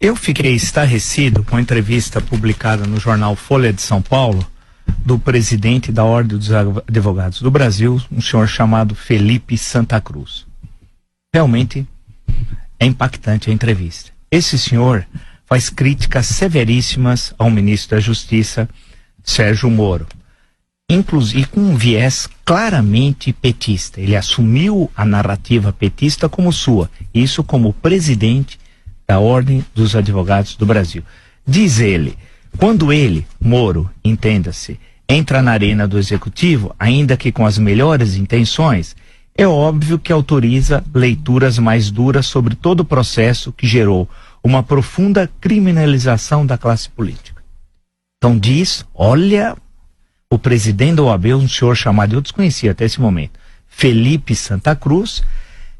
Eu fiquei estarrecido com a entrevista publicada no jornal Folha de São Paulo do presidente da Ordem dos Advogados do Brasil, um senhor chamado Felipe Santa Cruz. Realmente é impactante a entrevista. Esse senhor faz críticas severíssimas ao ministro da Justiça, Sérgio Moro, inclusive com um viés claramente petista. Ele assumiu a narrativa petista como sua, isso como presidente da Ordem dos Advogados do Brasil. Diz ele, quando ele, Moro, entenda-se, entra na arena do Executivo, ainda que com as melhores intenções, é óbvio que autoriza leituras mais duras sobre todo o processo que gerou uma profunda criminalização da classe política. Então diz, olha, o presidente da OAB, um senhor chamado, eu desconhecia até esse momento, Felipe Santa Cruz,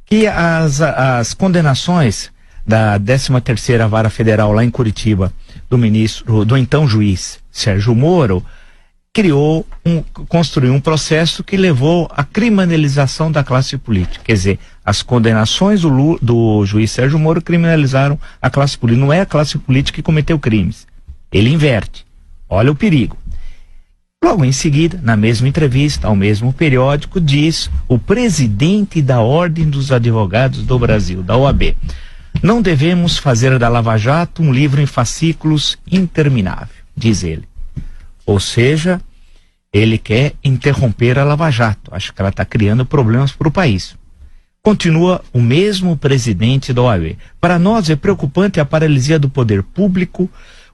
que as condenações da 13ª Vara Federal lá em Curitiba, do então juiz Sérgio Moro, construiu um processo que levou à criminalização da classe política. Quer dizer, as condenações do juiz Sérgio Moro criminalizaram a classe política. Não é a classe política que cometeu crimes. Ele inverte. Olha o perigo. Logo em seguida, na mesma entrevista, ao mesmo periódico, diz o presidente da Ordem dos Advogados do Brasil, da OAB: não devemos fazer da Lava Jato um livro em fascículos interminável, diz ele. Ou seja, ele quer interromper a Lava Jato. Acho que ela está criando problemas para o país. Continua o mesmo presidente da OAB. Para nós é preocupante a paralisia do poder público,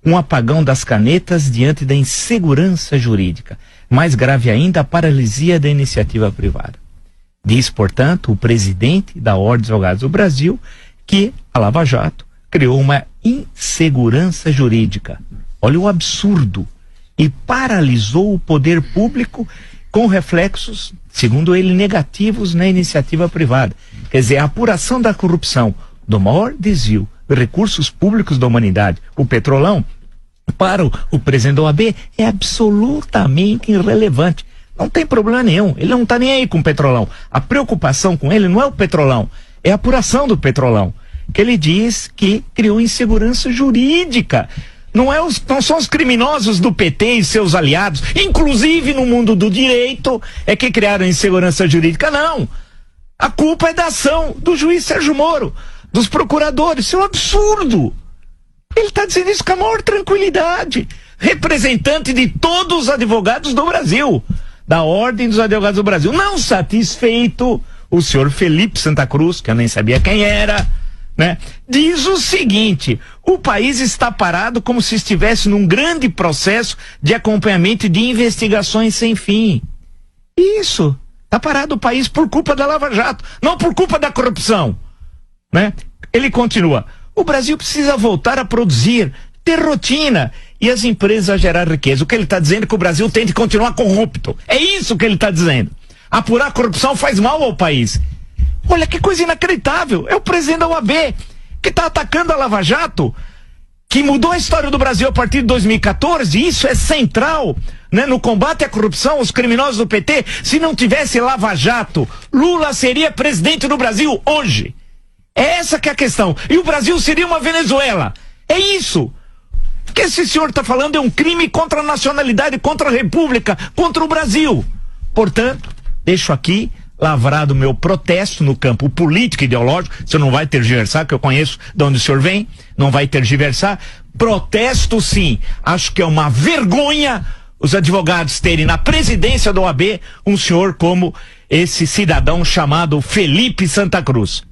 um apagão das canetas diante da insegurança jurídica. Mais grave ainda, a paralisia da iniciativa privada. Diz, portanto, o presidente da Ordem dos Advogados do Brasil que a Lava Jato criou uma insegurança jurídica. Olha o absurdo. E paralisou o poder público com reflexos, segundo ele, negativos na iniciativa privada. Quer dizer, a apuração da corrupção, do maior desvio de recursos públicos da humanidade, o Petrolão, para o presidente da OAB é absolutamente irrelevante. Não tem problema nenhum, ele não está nem aí com o Petrolão. A preocupação com ele não é o Petrolão, é a apuração do Petrolão, que ele diz que criou insegurança jurídica. Não são os criminosos do PT e seus aliados, inclusive no mundo do direito, é que criaram insegurança jurídica, não. A culpa é da ação do juiz Sérgio Moro, dos procuradores. Isso é um absurdo. Ele está dizendo isso com a maior tranquilidade. Representante de todos os advogados do Brasil, da Ordem dos Advogados do Brasil. Não satisfeito, o senhor Felipe Santa Cruz, que eu nem sabia quem era, né, diz o seguinte: o país está parado como se estivesse num grande processo de acompanhamento de investigações sem fim. Isso, está parado o país por culpa da Lava Jato, não por culpa da corrupção, né? Ele continua: o Brasil precisa voltar a produzir, ter rotina e as empresas a gerar riqueza. O que ele está dizendo é que o Brasil tem de continuar corrupto. É isso que ele está dizendo. Apurar a corrupção faz mal ao país. Olha que coisa inacreditável. É o presidente da OAB que está atacando a Lava Jato, que mudou a história do Brasil a partir de 2014. Isso é central, né, no combate à corrupção, os criminosos do PT. Se não tivesse Lava Jato, Lula seria presidente do Brasil hoje. É essa que é a questão. E o Brasil seria uma Venezuela. É isso. O que esse senhor está falando é um crime contra a nacionalidade, contra a República, contra o Brasil. Portanto, deixo aqui lavrado o meu protesto no campo político e ideológico. Você não vai tergiversar, que eu conheço de onde o senhor vem, não vai tergiversar. Protesto sim. Acho que é uma vergonha os advogados terem na presidência da OAB um senhor como esse cidadão chamado Felipe Santa Cruz.